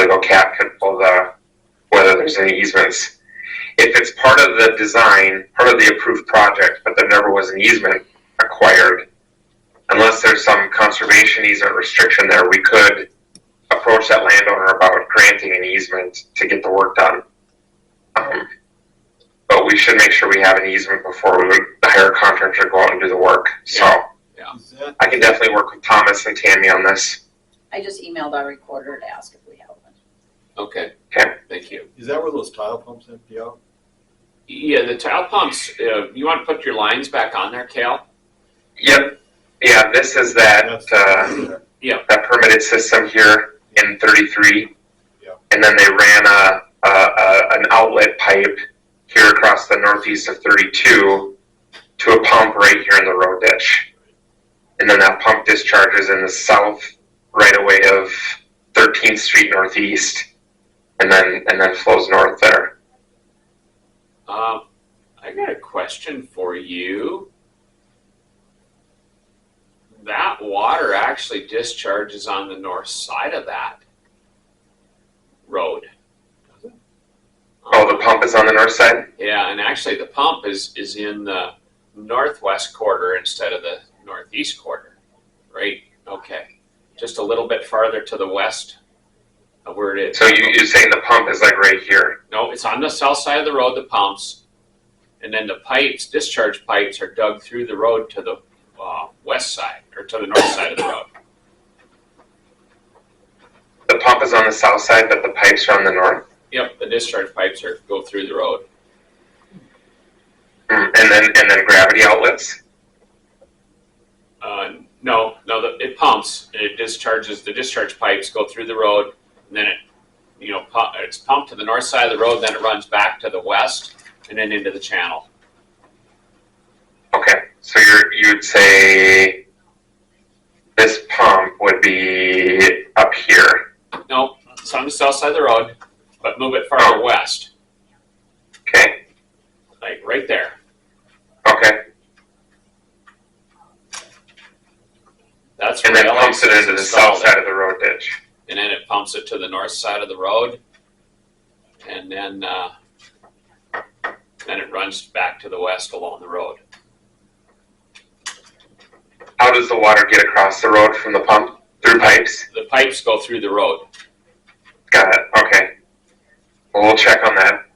though Cat could pull whether there's any easements. If it's part of the design, part of the approved project, but there never was an easement acquired, unless there's some conservation easement restriction there, we could approach that landowner about granting an easement to get the work done. But we should make sure we have an easement before we would hire a contractor to go out and do the work. So I can definitely work with Thomas and Tammy on this. I just emailed our recorder to ask if we have one. Okay. Okay. Thank you. Is that where those tile pumps empty out? Yeah, the tile pumps, you want to put your lines back on there, Cal? Yep. Yeah, this is that that permitted system here in 33. Yep. And then they ran an outlet pipe here across the northeast of 32 to a pump right here in the road ditch. And then that pump discharges in the south right away of 13th Street Northeast and then flows north there. I got a question for you. That water actually discharges on the north side of that road. Oh, the pump is on the north side? Yeah, and actually the pump is in the northwest quarter instead of the northeast quarter, right? Okay. Just a little bit farther to the west of where it is. So you're saying the pump is like right here? No, it's on the south side of the road, the pumps, and then the pipes, discharge pipes, are dug through the road to the west side, or to the north side of the road. The pump is on the south side, but the pipes are on the north? Yep, the discharge pipes go through the road. And then gravity outlets? No, it pumps, and it discharges, the discharge pipes go through the road, and then it's pumped to the north side of the road, then it runs back to the west, and then into the channel. Okay, so you'd say this pump would be up here? No, it's on the south side of the road, but move it farther west. Okay. Like right there. Okay. That's and then pumps it into the south side of the road ditch. And then it pumps it to the north side of the road, and then it runs back to the west along the road. How does the water get across the road from the pump? Through pipes? The pipes go through the road. Got it. Okay. Well, we'll check on that.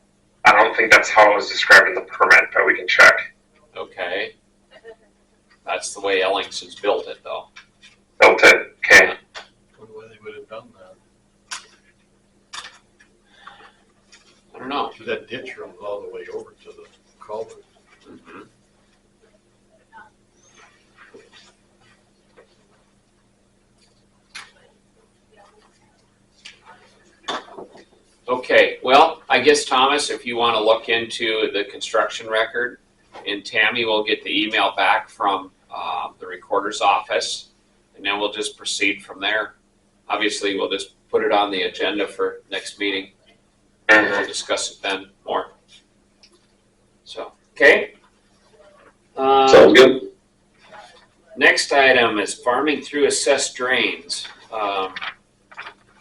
I don't think that's how it was described in the permit, but we can check. Okay. That's the way Ellingson's built it, though. Built it. Okay. I wonder why they would have done that. I don't know. So that ditch runs all the way over to the culvert. Mm-hmm. Okay, well, I guess, Thomas, if you want to look into the construction record, and Tammy will get the email back from the recorder's office, and then we'll just proceed from there. Obviously, we'll just put it on the agenda for next meeting, and we'll discuss it then more. So, okay. Sounds good. Next item is farming through assessed drains.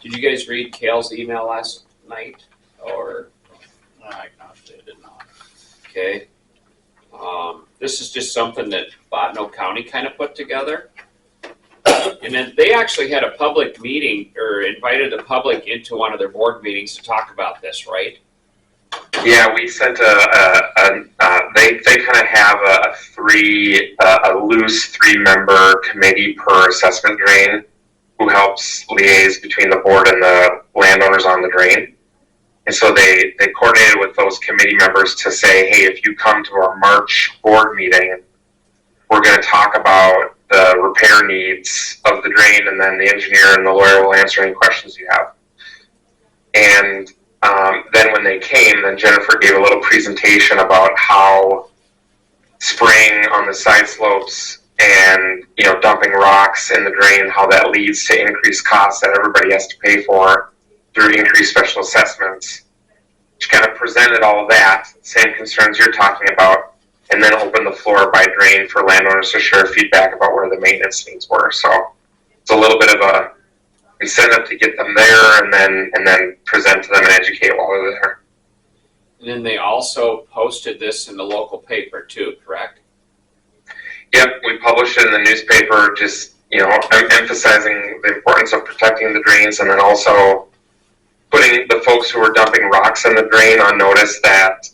Did you guys read Kale's email last night, or? I did not. Okay. This is just something that Botno County kind of put together. And then they actually had a public meeting, or invited the public into one of their board meetings to talk about this, right? Yeah, we sent they kind of have a loose 3-member committee per assessment drain who helps liaise between the board and the landowners on the drain. And so they coordinated with those committee members to say, hey, if you come to our March board meeting, we're going to talk about the repair needs of the drain, and then the engineer and the lawyer will answer any questions you have. And then when they came, then Jennifer gave a little presentation about how spraying on the side slopes and dumping rocks in the drain, how that leads to increased costs that everybody has to pay for through increased special assessments. She kind of presented all of that, same concerns you're talking about, and then opened the floor by drain for landowners to share feedback about where the maintenance needs were. So it's a little bit of incentive to get them there, and then present to them and educate while they're there. And then they also posted this in the local paper too, correct? Yep, we published it in the newspaper, just, emphasizing the importance of protecting the drains, and then also putting the folks who are dumping rocks in the drain on notice that,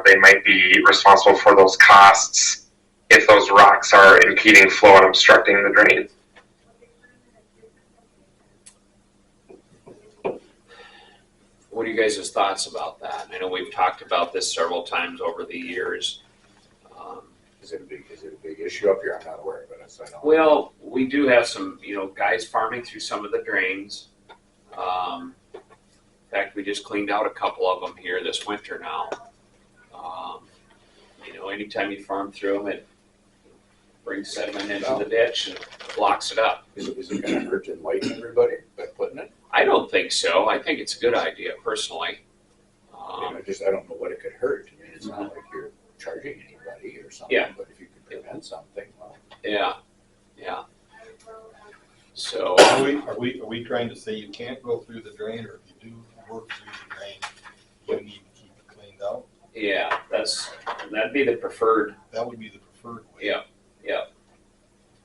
they might be responsible for those costs if those rocks are impeding flow and obstructing the drain. What are you guys' thoughts about that? I know we've talked about this several times over the years. Is it a big issue up here? I'm not aware of it. I know. Well, we do have some, guys farming through some of the drains. In fact, we just cleaned out a couple of them here this winter now. Anytime you farm through them, it brings sediment into the ditch and blocks it up. Is it going to hurt to enlighten everybody by putting it? I don't think so. I think it's a good idea, personally. I don't know what it could hurt. I mean, it's not like you're charging anybody or something. Yeah. But if you could prevent something, well. Yeah. So. Are we trying to say you can't go through the drain, or if you do work through the drain, you need to keep it cleaned out? Yeah, that'd be the preferred. That would be the preferred way. Yeah.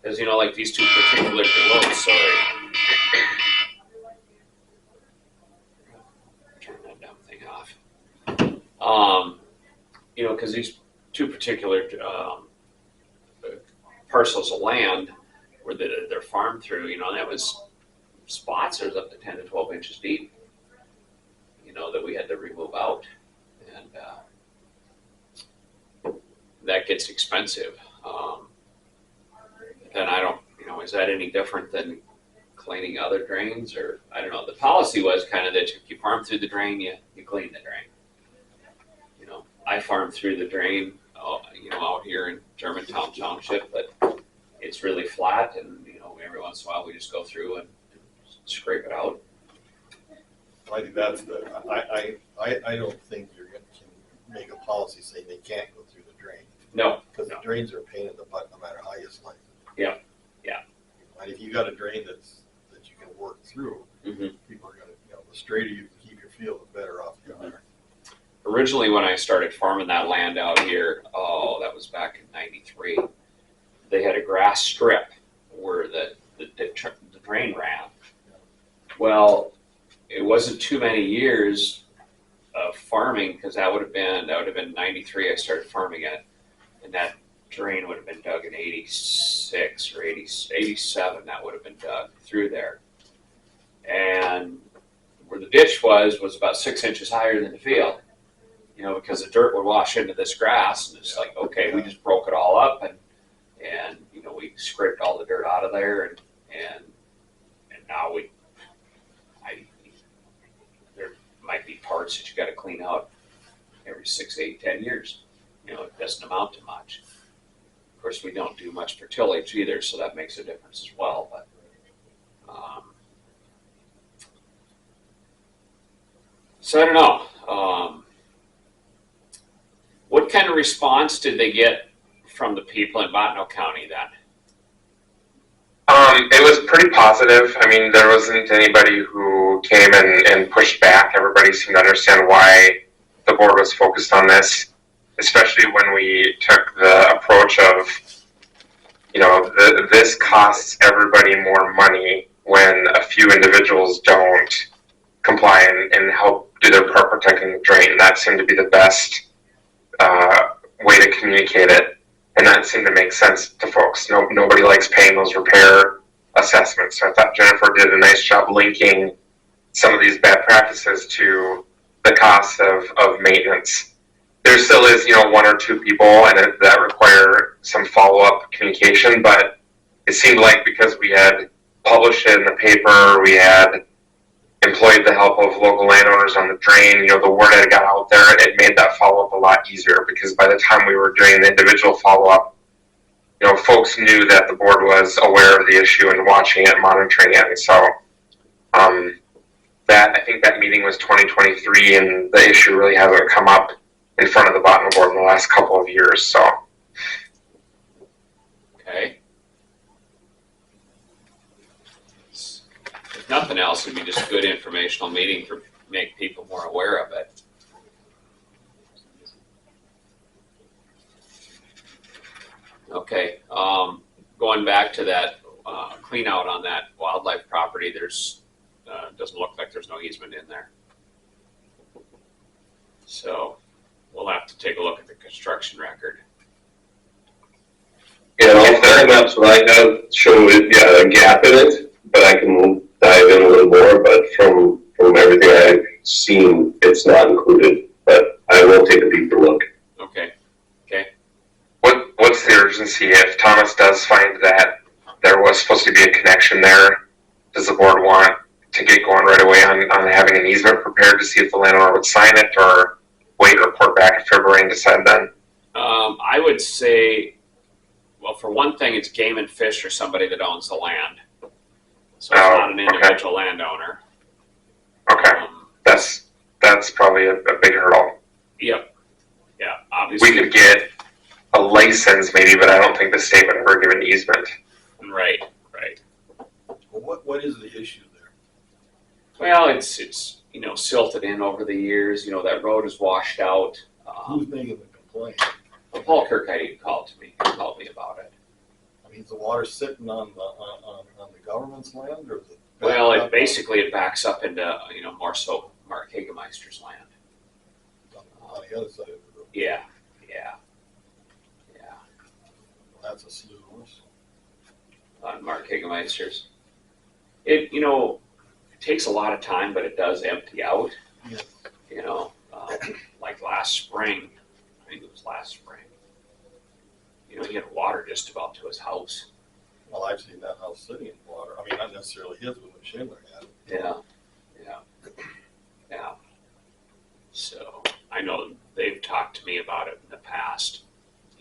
Because, like these two particular, sorry. Turn that damn thing off. Because these two particular parcels of land where they're farmed through, that was spots that was up to 10 to 12 inches deep, that we had to remove out. And that gets expensive. And I don't, is that any different than cleaning other drains? Or, I don't know. The policy was kind of that if you farm through the drain, you clean the drain. I farm through the drain, out here in Germantown Township, but it's really flat, and, every once in a while we just go through and scrape it out. I think that's I don't think you can make a policy saying they can't go through the drain. No. Because the drains are a pain in the butt no matter how you slice it. Yeah. And if you got a drain that you can work through, people are going to, the straighter you can keep your field, the better off you are. Originally, when I started farming that land out here, that was back in '93, they had a grass strip where the drain ran. Well, it wasn't too many years of farming, because that would have been '93 I started farming it, and that drain would have been dug in '86 or '87. That would have been dug through there, and where the ditch was about 6 inches higher than the field. Because the dirt would wash into this grass, and it's like, okay, we just broke it all up, and we scraped all the dirt out of there, and now there might be parts that you got to clean out every 6, 8, 10 years. It doesn't amount to much. Of course, we don't do much for tillage either, so that makes a difference as well. But so I don't know. What kind of response did they get from the people in Bottineau County then? It was pretty positive. I mean, there wasn't anybody who came and pushed back. Everybody seemed to understand why the board was focused on this, especially when we took the approach of, this costs everybody more money when a few individuals don't comply and help do their part protecting the drain. That seemed to be the best way to communicate it, and that seemed to make sense to folks. Nobody likes paying those repair assessments. So I thought Jennifer did a nice job linking some of these bad practices to the cost of maintenance. There still is, one or two people, and that require some follow-up communication, but it seemed like because we had published it in the paper, we had employed the help of local landowners on the drain, the word had got out there, and it made that follow-up a lot easier, because by the time we were doing the individual follow-up, folks knew that the board was aware of the issue and watching it, monitoring it. And so I think that meeting was 2023, and the issue really hasn't come up in front of the Bottineau board in the last couple of years. So. Okay. If nothing else, it'd be just a good informational meeting to make people more aware of it. Okay, going back to that clean out on that wildlife property, there's doesn't look like there's no easement in there. So we'll have to take a look at the construction record. Yeah, all the maps that I have show it, yeah, a gap in it, but I can dive in a little more, but from everything I've seen, it's not included, but I will take a deeper look. Okay. What's the urgency if Thomas does find that there was supposed to be a connection there? Does the board want to get going right away on having an easement prepared to see if the landowner would sign it, or wait, report back in February and decide then? I would say, well, for one thing, it's Game and Fish or somebody that owns the land. So it's not an individual landowner. Okay, that's probably a big hurdle. Yep. Yeah, obviously. We could get a license maybe, but I don't think the state would ever give an easement. Right. Well, what is the issue there? Well, it's silted in over the years. That road is washed out. Who's making the complaint? Paul Kirkite called me about it. I mean, is the water sitting on the government's land, or is it? Well, it backs up into more so Mark Hagemeister's land. On the other side of the road. Yeah. That's a sluice. On Mark Hagemeister's. It takes a lot of time, but it does empty out. Yeah. Like last spring, I think it was last spring. He had water just about to his house. Well, I've seen that house sitting in water. I mean, not necessarily his, but when Schindler had it. Yeah. So I know they've talked to me about it in the past.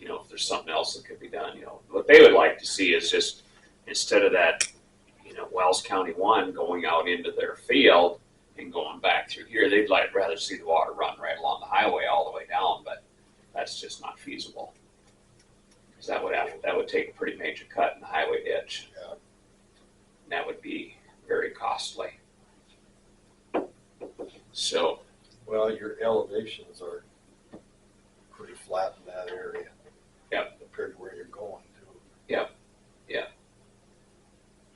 If there's something else that could be done, what they would like to see is just, instead of that, Wells County 1 going out into their field and going back through here, they'd rather see the water run right along the highway all the way down, but that's just not feasible. Because that would take a pretty major cut in the highway ditch. Yeah. And that would be very costly. So. Well, your elevations are pretty flat in that area. Yep. Compared to where you're going to. Yep.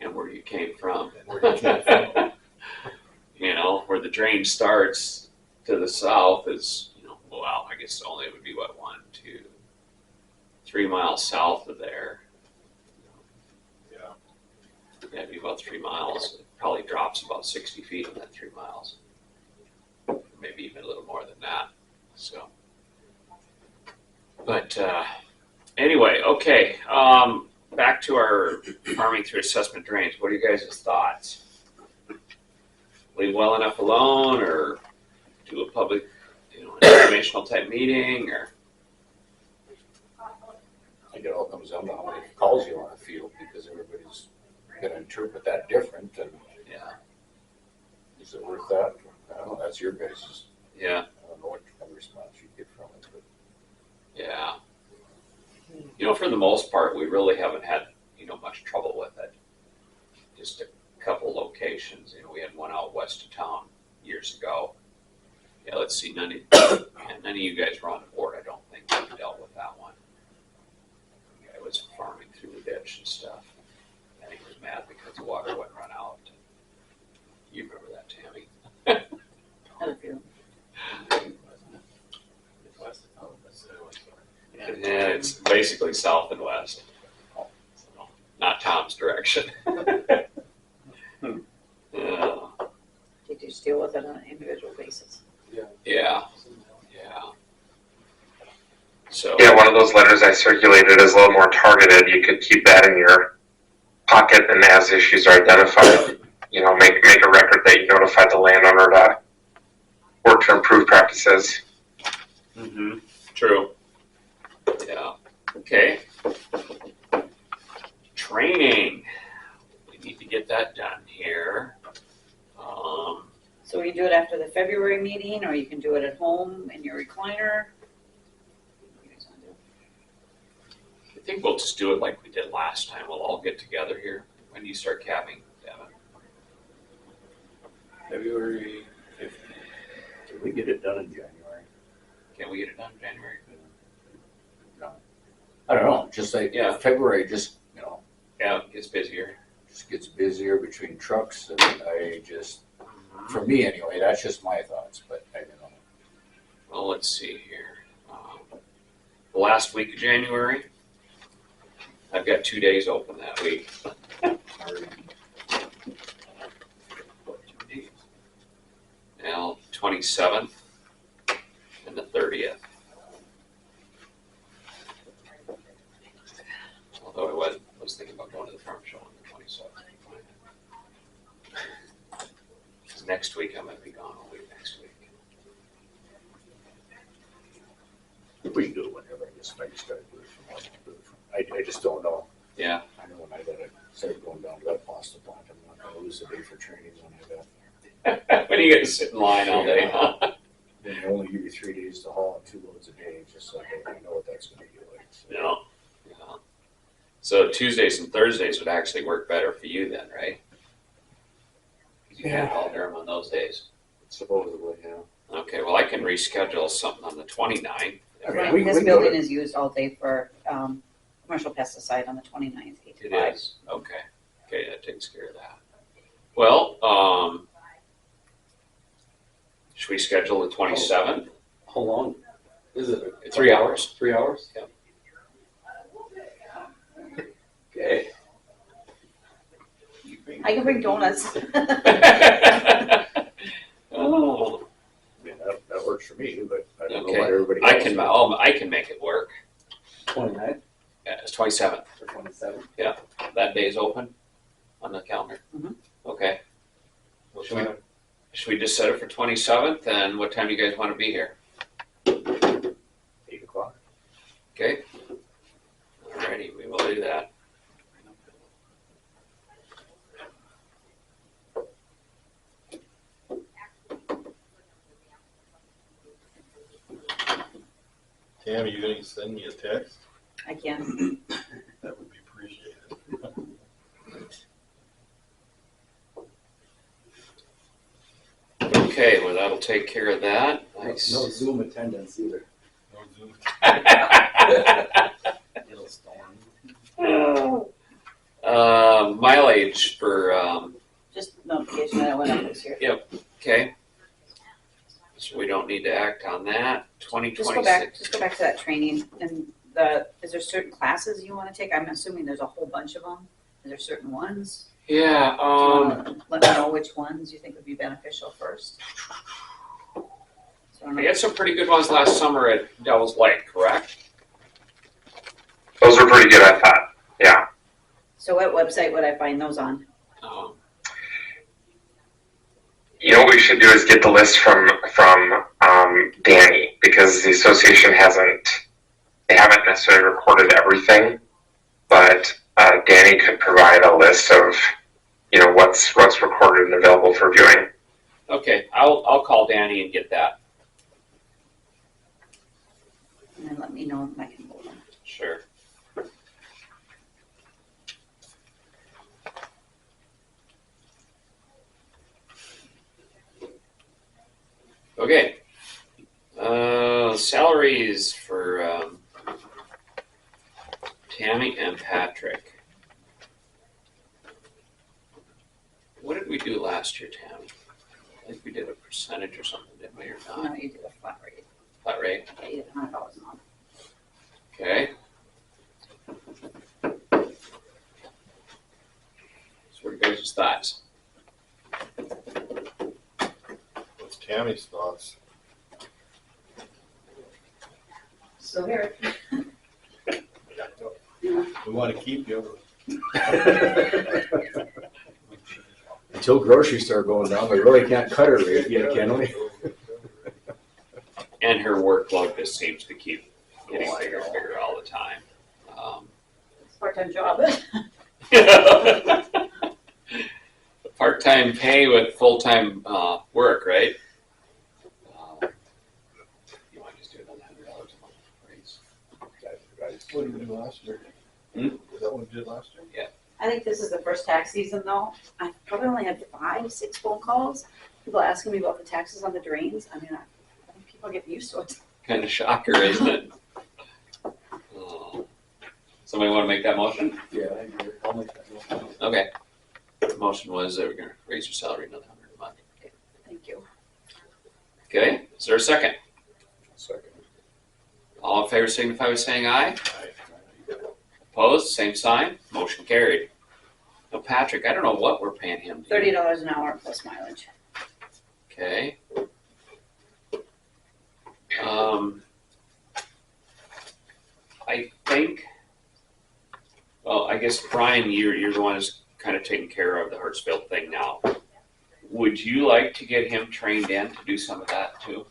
And where you came from. And where you came from. Where the drain starts to the south is, I guess only it would be 1, 2, 3 miles south of there. Yeah. Yeah, it'd be about 3 miles. It probably drops about 60 feet in that 3 miles. Maybe even a little more than that. So, but anyway, okay. Back to our farming through assessment drains. What are you guys' thoughts? Leave well enough alone, or do a public, informational type meeting, or? I think it all comes down to how many calls you want to field, because everybody's going to interpret that different, and Yeah. is it worth that? I don't know, that's your guys'. Yeah. I don't know what kind of response you get from it, but Yeah. For the most part, we really haven't had, much trouble with it. Just a couple locations. We had one out west of town years ago. Yeah, let's see, none of you guys were on the board. I don't think we dealt with that one. The guy was farming through the ditch and stuff. And he was mad because the water wouldn't run out. You remember that, Tammy? Had a few. Yeah, it's basically south and west. So, not Tom's direction. Did you deal with it on an individual basis? Yeah. So. Yeah, one of those letters I circulated is a little more targeted. You could keep that in your pocket, and as issues are identified, make a record that you notified the landowner to work to improve practices. Mm-hmm. True. Yeah. Okay. Training. We need to get that done here. So we can do it after the February meeting, or you can do it at home in your recliner. What do you guys want to do? I think we'll just do it like we did last time. We'll all get together here. When do you start cabbing, Devin? February 15th. Can we get it done in January? Can we get it done in January? No. I don't know, just like, Yeah. February, just, Yeah, it gets busier. just gets busier between trucks and for me anyway, that's just my thoughts, but I don't know. Well, let's see here. The last week of January, I've got 2 days open that week. Now, 27th and the 30th. Although I was thinking about going to the farm show on the 27th. Next week, I might be gone all week next week. We can do it whenever, I just gotta do it I just don't know. Yeah. I know when I gotta start going down to that pasta plant, I'm not gonna lose a day for training when I got there. When you get to sit in line all day, huh? Then they only give you 3 days to haul and 2 loads a day, just so I know what that's gonna be like. So. No. Yeah. So Tuesdays and Thursdays would actually work better for you then, right? 'Cause you can't haul Durham on those days. Supposedly, yeah. Okay, well, I can reschedule something on the 29th. Okay, we This can go building to- is used all day for, commercial pesticide on the 29th, 8 to It 5. is, okay. Okay, that takes care of that. Well, should we schedule the 27th? How long is it? 3 hours. 3 hours? Yep. Okay. I can bring donuts. Oh, I mean, that works for me, but I don't know Okay. why everybody I else. can, I can make it work. 29th Yeah, it's 27th. or 27th? That day's open on the calendar? Mhm. Okay. What Should we- time? Should we just set it for 27th, and what time do you guys want to be here? 8 o'clock. Okay? Alrighty, we will do that. Tammy, you gonna send me a text? I can. That would be appreciated. Okay, well, that'll take care of that. Nice. No Zoom attendance either. No Zoom. It'll storm. Mileage for, Just notification that I went up this year. okay. So we don't need to act on that. Just go back 2026. to that training and is there certain classes you wanna take? I'm assuming there's a whole bunch of them. Is there certain ones? Yeah, Do you wanna let me know which ones you think would be beneficial first? So I'm we had some pretty good ones last summer at Devil's Lake, correct? Those were pretty good, I thought. Yeah. So what website would I find those on? You know what we should do is get the list from Danny, because the association they haven't necessarily recorded everything, but Danny could provide a list of, what's recorded and available for viewing. Okay, I'll call Danny and get that. And then let me know if I can hold them. Sure. Okay. Salaries for Tammy and Patrick. What did we do last year, Tammy? I think we did a percentage or something, didn't we, or No, not? you did a flat rate. Flat rate? Yeah, you did $100 a month. Okay. So what are your guys' thoughts? What's Tammy's thoughts? So here. We wanna keep you. Until grocery store going down, we really can't cut her rate yet, can we? And her workload just seems to keep getting bigger and bigger all the time. It's a part-time job. Part-time pay with full-time work, right? You want to just do it on $100 a month raise? What did we do last year? Hmm? Is that what we did last year? I think this is the first tax season though. I probably only had 5, 6 phone calls. People asking me about the taxes on the drains. I mean, I think people get used to it. Kind of shocker, isn't it? Oh. Somebody want to make that motion? Yeah, I agree. I'll make that motion. Okay. The motion was that we're gonna raise your salary another $100 a month. Thank you. Okay, is there a second? Second. All in favor signify by saying aye. Opposed, same sign, motion carried. Now Patrick, I don't know what we're paying him. $30 an hour plus mileage. Okay. I think, well, I guess Brian, you're the one who's kind of taking care of the Hurdsfield thing now. Would you like to get him trained in to do some of that too?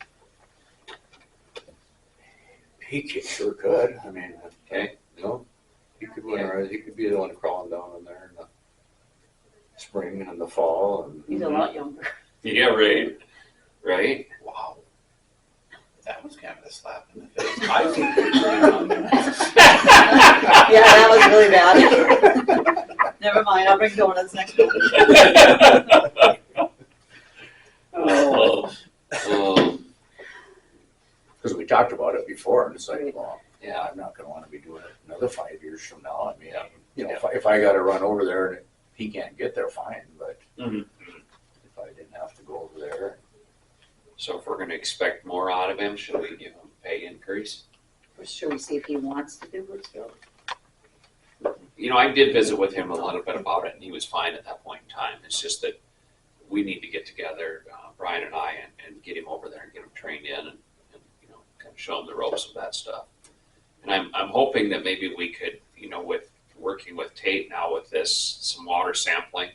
Sure could, I mean. Okay. You know, he could winterize, he could be the one crawling down in there in the spring and in the fall and. He's a lot younger. Yeah, right. Right? Wow. That was kind of a slap in the face. I think they're playing on that. Yeah, that was really bad. Never mind, I'll bring donuts next time. Because we talked about it before, and it's like, well, Yeah. I'm not gonna wanna be doing it another 5 years from now. I mean, Yeah. you know, if I gotta run over there and he can't get there, fine, but Mhm. if I didn't have to go over there. So if we're gonna expect more out of him, should we give him a pay increase? Or should we see if he wants to do Hurdsfield? You know, I did visit with him a little bit about it, and he was fine at that point in time. It's just that we need to get together, Brian and I, and get him over there and get him trained in and you know, kind of show him the ropes of that stuff. And I'm hoping that maybe we could, you know, with working with Tate now with this, some water sampling,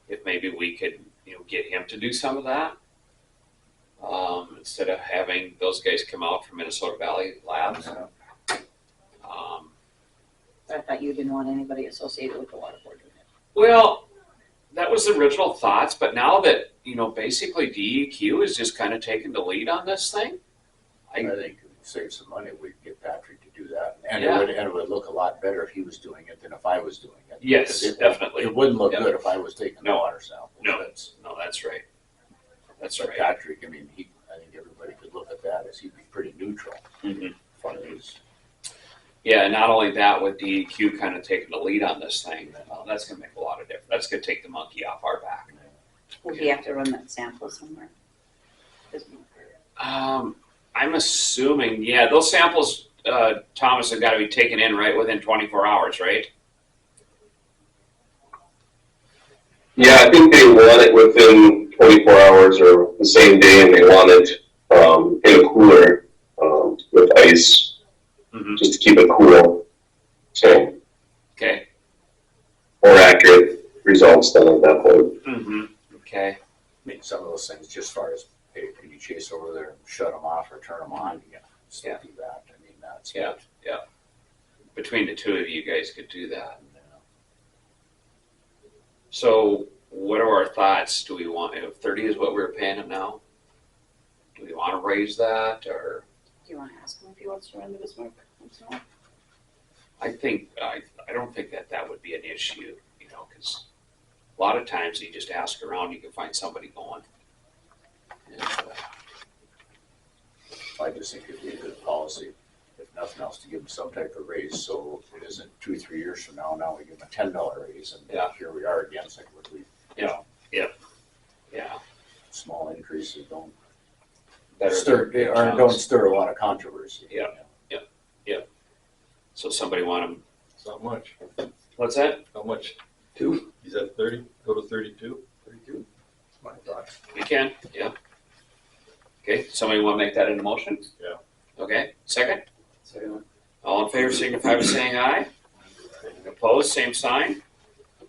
if maybe we could, you know, get him to do some of that. Instead of having those guys come out from Minnesota Valley Labs. I thought you didn't want anybody associated with the Waterboard doing it. Well, that was the original thoughts, but now that, you know, basically DEQ is just kind of taking the lead on this thing. I think it would save some money if we could get Patrick to do that. And Yeah. it would look a lot better if he was doing it than if I was doing it. Yes, Because definitely. It wouldn't look Yep. good if I was taking the No. water sample. No. That's, No, that's right. That's but right. Patrick, I mean, I think everybody could look at that as he'd be pretty neutral. Mhm. As far as, Yeah, not only that, with DEQ kind of taking the lead on this thing, that's gonna make a lot of difference. That's gonna take the monkey off our back. Will he have to run that sample somewhere? I'm assuming, yeah, those samples, Thomas, have gotta be taken in right within 24 hours, right? Yeah, I think they want it within 24 hours or the same day, and they want it in a cooler with ice, Mhm. just to keep it cool. So Okay. more accurate results than at that point. Mm-hmm. Okay. I mean, some of those things, just as far as, hey, can you chase over there and shut them off or turn them on? Yeah, still Yeah. do that. I mean, that's. Yeah. Between the two of you guys could do that. So what are our thoughts? Do we want, if 30 is what we're paying him now? Do we want to raise that, or? Do you want to ask him if he wants to run the Bismarck? I think, I don't think that would be an issue, you know, because a lot of times you just ask around, you can find somebody going. And, I just think it'd be a good policy, if nothing else, to give them some type of raise, so it isn't 2-3 years from now we give them a $10 raise, and Yeah. here we are again, it's like, what we, you know, yeah. small increases don't Better stir, than- or don't stir a lot of controversy. Yeah. So somebody want to, It's not much. what's that? How much? 2, He's at 30, go to 32? 32, my thoughts. We can, yeah. Okay, somebody want to make that into motion? Yeah. Okay, second? Second. All in favor signify by saying aye. Opposed, same sign.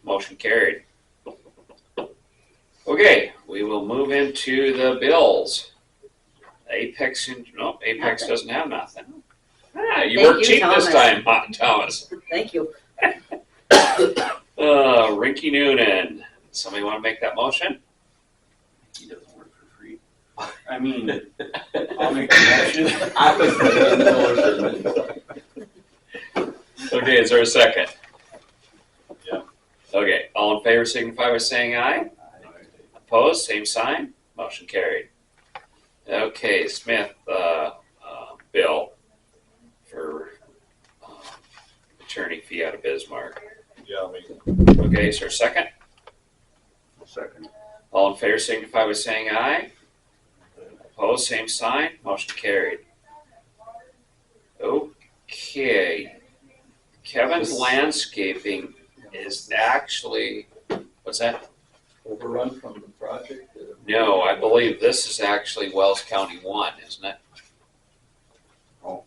Motion carried. Okay, we will move into the bills. Apex Nothing. doesn't have nothing. You Thank worked you, cheap this Thomas. time, Thomas. Thank you. Rinke-Noonan. Somebody want to make that motion? He doesn't work for free. I mean, I'll make a motion. Okay, is there a second? Yeah. Okay, all in favor signify by saying aye. Opposed, same sign. motion carried. Okay, Smith, bill for attorney fee out of Bismarck. Yeah, I mean, Okay, is there a second? Second. All in favor signify by saying aye. Opposed, same sign, motion carried. Okay, Kevin's landscaping is actually, what's that? Overrun from the project? No, I believe this is actually Wells County 1, isn't it? What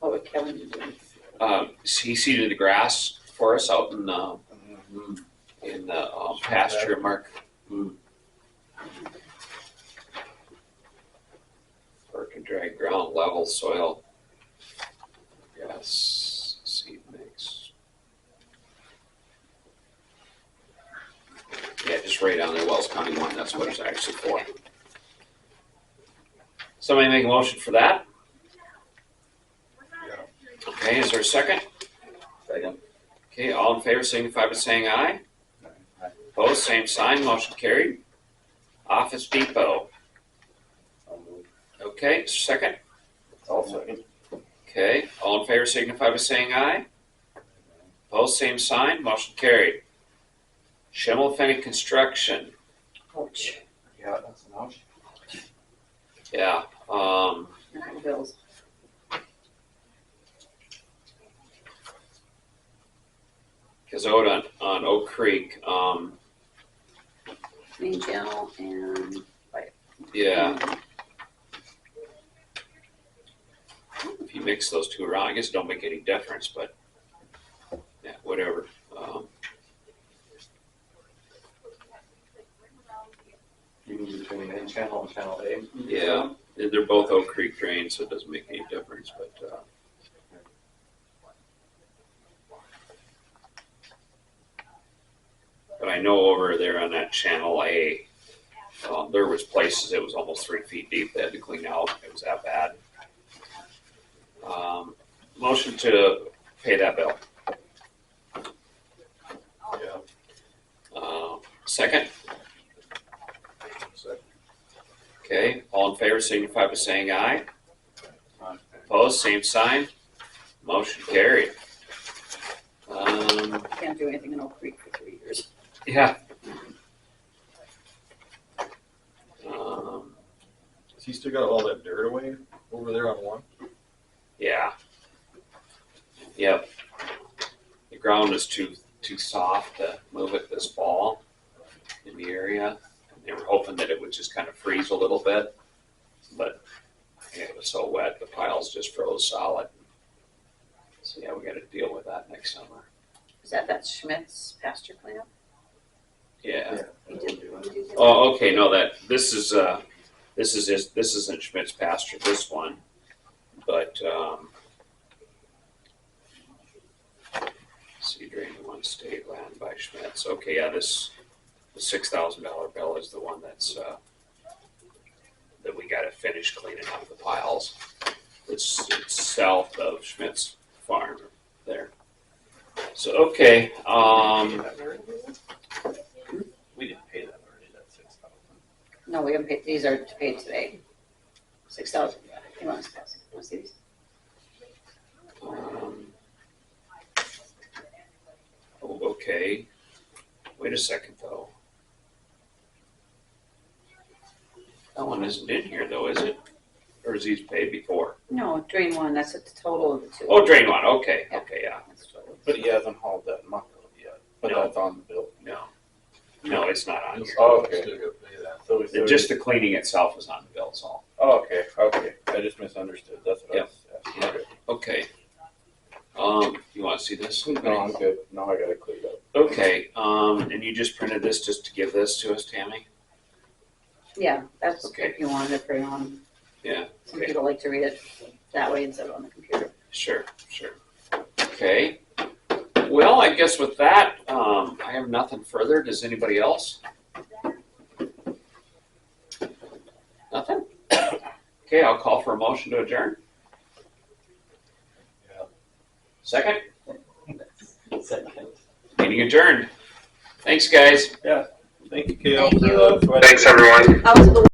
would Kevin be doing? He seeded the grass for us out in the pasture, Mark. Work and dry ground, level soil. Yes, seed mix. Yeah, just right on there, Wells County 1, that's what it's actually for. Somebody make a motion for that? yeah. Okay, is there a second? Second. Okay, all in favor signify by saying aye. Opposed, same sign, motion carried. Office Depot. Okay, second. I'll second. Okay, all in favor signify by saying aye. Opposed, same sign, motion carried. Schimmelfennig Construction. Ouch. Yeah, that's an option. Yeah, Bills. cause out on Oak Creek, Main channel and yeah. If you mix those two around, I guess it don't make any difference, but yeah, whatever. You mean between main channel and channel A? Yeah, they're both Oak Creek drains, so it doesn't make any difference, but, but I know over there on that channel A, there was places it was almost 3 feet deep they had to clean out. It was that bad. Motion to pay that bill. Yeah. Second? Second. Okay, all in favor signify by saying aye. Opposed, same sign. Motion carried. can't do anything in Oak Creek for 3 years. Yeah. Has he still got all that dirt away over there on one? Yeah. Yep. The ground is too soft to move it this fall in the area. They were hoping that it would just kind of freeze a little bit, but yeah, it was so wet, the piles just froze solid. So yeah, we got to deal with that next summer. Is that Schmidt's pasture cleanup? Yeah. You did. Oh, okay. No, this isn't Schmidt's pasture. This one, but see, drain one state land by Schmidt's. Okay, yeah, the $6,000 bill is the one that's that we got to finish cleaning up the piles. It's south of Schmidt's farm there. So okay, We didn't pay that already, that 6,000. No, we haven't paid, these are paid today. 6,000, you want to see these? okay. Wait a second though. That one isn't in here though, is it? Or is these paid before? No, drain one, that's the total of the two. Oh, drain one. Okay, okay, yeah. That's the total. But he hasn't hauled that muck out yet, but No. that's on the bill. No, it's not on here. Oh, okay. Still gotta pay that. So Just the cleaning itself is on the bill, is all. oh, okay, I just misunderstood, that's what I was asking. Yep. Okay. You want to see this? No, I'm good, now I got it cleared up. Okay, and you just printed this just to give this to us, Tammy? Yeah, that's Okay. if you wanted to print on. Yeah, Some okay. people like to read it that way instead of on the computer. Sure. Okay. Well, I guess with that, I have nothing further. Does anybody else? Nothing? Okay, I'll call for a motion to adjourn. Yeah. Second? Second. Meeting adjourned. Thanks, guys. Yeah. Thank you, Kale. Thank for you. the- Thanks, everyone. How was the